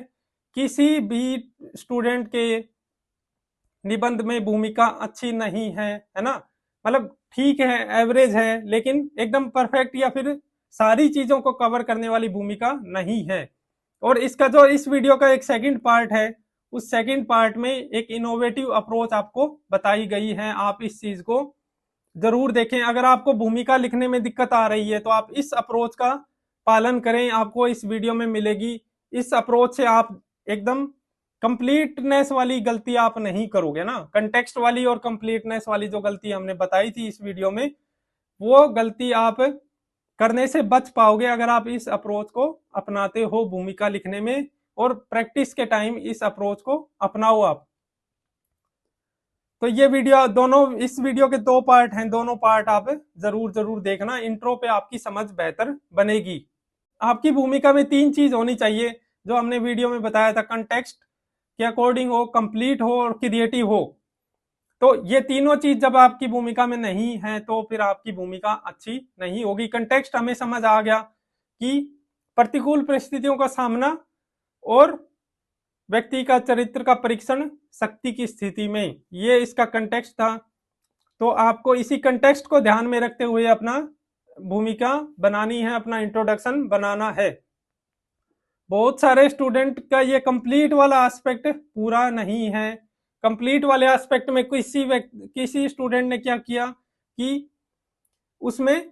किसी भी स्टूडेंट के निबंध में भूमिका अच्छी नहीं है ना, मतलब ठीक है, एवरेज है, लेकिन एकदम परफेक्ट या फिर सारी चीजों को कवर करने वाली भूमिका नहीं है। और इसका जो इस वीडियो का एक सेकंड पार्ट है, उस सेकंड पार्ट में एक इनोवेटिव अप्रोच आपको बताई गई है। आप इस चीज को जरूर देखें। अगर आपको भूमिका लिखने में दिक्कत आ रही है तो आप इस अप्रोच का पालन करें, आपको इस वीडियो में मिलेगी। इस अप्रोच से आप एकदम कंप्लीटनेस वाली गलती आप नहीं करोगे ना। कंटेक्स्ट वाली और कंप्लीटनेस वाली जो गलती हमने बताई थी इस वीडियो में, वो गलती आप करने से बच पाओगे अगर आप इस अप्रोच को अपनाते हो भूमिका लिखने में, और प्रैक्टिस के टाइम इस अप्रोच को अपनाओ आप। तो ये वीडियो दोनों, इस वीडियो के 2 पार्ट हैं, दोनों पार्ट आप जरूर जरूर देखना। इंट्रो पे आपकी समझ बेहतर बनेगी। आपकी भूमिका में 3 चीज होनी चाहिए जो हमने वीडियो में बताया था, कंटेक्स्ट के अकॉर्डिंग हो, कंप्लीट हो और क्रिएटिव हो। तो ये तीनों चीज जब आपकी भूमिका में नहीं है तो फिर आपकी भूमिका अच्छी नहीं होगी। कंटेक्स्ट हमें समझ आ गया कि प्रतिकूल परिस्थितियों का सामना और व्यक्ति का चरित्र का परीक्षण शक्ति की स्थिति में, ये इसका कंटेक्स्ट था। तो आपको इसी कंटेक्स्ट को ध्यान में रखते हुए अपना भूमिका बनानी है, अपना इंट्रोडक्शन बनाना है। बहुत सारे स्टूडेंट का ये कंप्लीट वाला एस्पेक्ट पूरा नहीं है। कंप्लीट वाले एस्पेक्ट में किसी स्टूडेंट ने क्या किया कि उसमें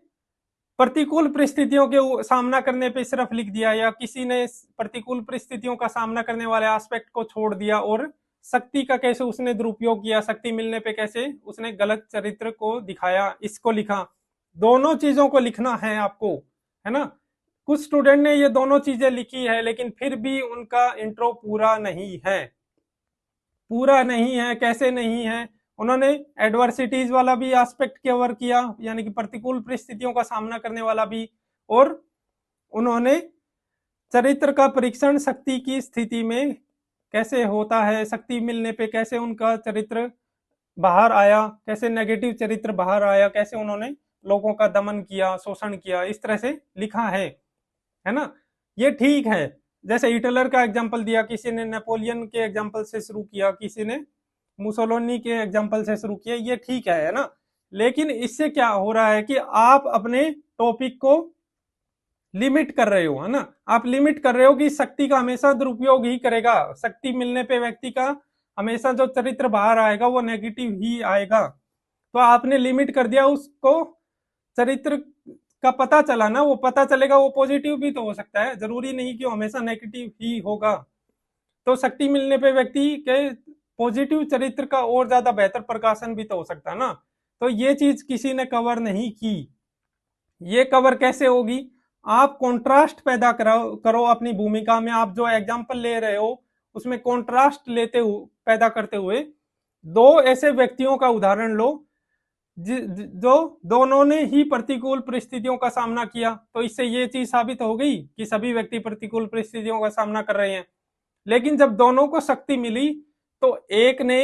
प्रतिकूल परिस्थितियों के सामना करने पे सिर्फ लिख दिया, या किसी ने प्रतिकूल परिस्थितियों का सामना करने वाले एस्पेक्ट को छोड़ दिया और शक्ति का कैसे उसने दुरुपयोग किया, शक्ति मिलने पे कैसे उसने गलत चरित्र को दिखाया, इसको लिखा। दोनों चीजों को लिखना है आपको, है ना। कुछ स्टूडेंट ने ये दोनों चीजें लिखी है लेकिन फिर भी उनका इंट्रो पूरा नहीं है। पूरा नहीं है, कैसे नहीं है? उन्होंने एडवर्सिटीज वाला भी एस्पेक्ट कवर किया, यानी कि प्रतिकूल परिस्थितियों का सामना करने वाला भी, और उन्होंने चरित्र का परीक्षण शक्ति की स्थिति में कैसे होता है, शक्ति मिलने पे कैसे उनका चरित्र बाहर आया, कैसे नेगेटिव चरित्र बाहर आया, कैसे उन्होंने लोगों का दमन किया, शोषण किया, इस तरह से लिखा है ना। ये ठीक है। जैसे हिटलर का एग्जाम्पल दिया, किसी ने नेपोलियन के एग्जाम्पल से शुरू किया, किसी ने मुसोलिनी के एग्जाम्पल से शुरू किया, ये ठीक है ना। लेकिन इससे क्या हो रहा है कि आप अपने टॉपिक को लिमिट कर रहे हो, है ना। आप लिमिट कर रहे हो कि शक्ति का हमेशा दुरुपयोग ही करेगा, शक्ति मिलने पे व्यक्ति का हमेशा जो चरित्र बाहर आएगा वो नेगेटिव ही आएगा। तो आपने लिमिट कर दिया उसको। चरित्र का पता चला ना, वो पता चलेगा, वो पॉजिटिव भी तो हो सकता है, जरूरी नहीं कि वो हमेशा नेगेटिव ही होगा। तो शक्ति मिलने पे व्यक्ति के पॉजिटिव चरित्र का और ज्यादा बेहतर प्रकाशन भी तो हो सकता है ना। तो ये चीज किसी ने कवर नहीं की। ये कवर कैसे होगी? आप कंट्रास्ट पैदा करो अपनी भूमिका में। आप जो एग्जाम्पल ले रहे हो उसमें कंट्रास्ट लेते हुए, पैदा करते हुए 2 ऐसे व्यक्तियों का उदाहरण लो जो दोनों ने ही प्रतिकूल परिस्थितियों का सामना किया। तो इससे ये चीज साबित हो गई कि सभी व्यक्ति प्रतिकूल परिस्थितियों का सामना कर रहे हैं। लेकिन जब दोनों को शक्ति मिली तो एक ने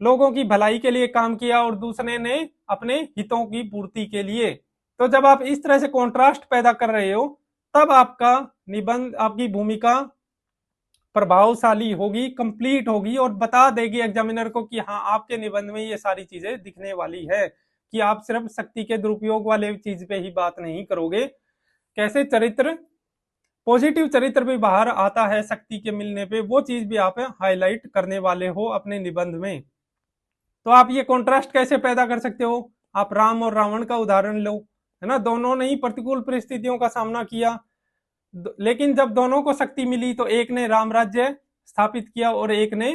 लोगों की भलाई के लिए काम किया और दूसरे ने अपने हितों की पूर्ति के लिए। तो जब आप इस तरह से कॉन्ट्रास्ट पैदा कर रहे हो तब आपका निबंध, आपकी भूमिका प्रभावशाली होगी, कंप्लीट होगी और बता देगी एग्जामिनर को कि हाँ, आपके निबंध में ये सारी चीजें दिखने वाली है, कि आप सिर्फ शक्ति के दुरुपयोग वाले चीज पे ही बात नहीं करोगे, कैसे चरित्र, पॉजिटिव चरित्र भी बाहर आता है शक्ति के मिलने पे, वो चीज भी आप हाईलाइट करने वाले हो अपने निबंध में। तो आप ये कॉन्ट्रास्ट कैसे पैदा कर सकते हो? आप राम और रावण का उदाहरण लो, है ना। दोनों ने ही प्रतिकूल परिस्थितियों का सामना किया, लेकिन जब दोनों को शक्ति मिली तो एक ने राम राज्य स्थापित किया और एक ने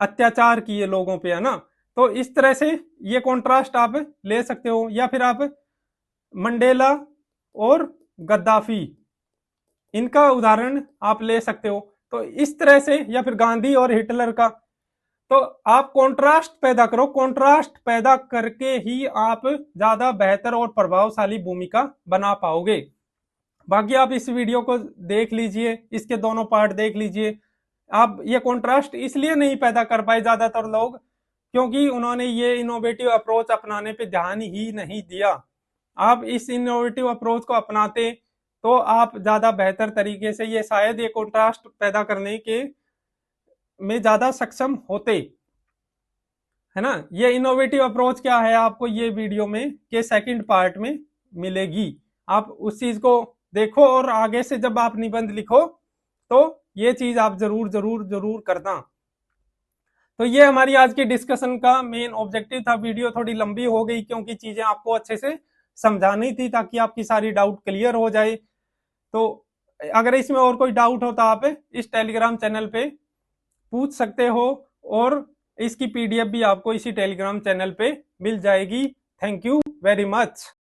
अत्याचार किए लोगों पे, है ना। तो इस तरह से ये कॉन्ट्रास्ट आप ले सकते हो, या फिर आप मंडेला और गद्दाफी, इनका उदाहरण आप ले सकते हो। तो इस तरह से, या फिर गांधी और हिटलर का। तो आप कंट्रास्ट पैदा करो, कंट्रास्ट पैदा करके ही आप ज्यादा बेहतर और प्रभावशाली भूमिका बना पाओगे। बाकी आप इस वीडियो को देख लीजिए, इसके दोनों पार्ट देख लीजिए। आप ये कंट्रास्ट इसलिए नहीं पैदा कर पाए ज्यादातर लोग, क्योंकि उन्होंने ये इनोवेटिव अप्रोच अपनाने पे ध्यान ही नहीं दिया। आप इस इनोवेटिव अप्रोच को अपनाते तो आप ज्यादा बेहतर तरीके से ये शायद ये कंट्रास्ट पैदा करने के में ज्यादा सक्षम होते, है ना। ये इनोवेटिव अप्रोच क्या है, आपको ये वीडियो में के सेकंड पार्ट में मिलेगी। आप उस चीज को देखो, और आगे से जब आप निबंध लिखो तो ये चीज आप जरूर जरूर जरूर करना। तो ये हमारी आज की डिस्कशन का मेन ऑब्जेक्टिव था। वीडियो थोड़ी लंबी हो गई क्योंकि चीजें आपको अच्छे से समझानी थी, ताकि आपकी सारी डाउट क्लियर हो जाए। तो अगर इसमें और कोई डाउट हो तो आप इस टेलीग्राम चैनल पे पूछ सकते हो, और इसकी पीडीएफ भी आपको इसी टेलीग्राम चैनल पे मिल जाएगी। Thank you very much.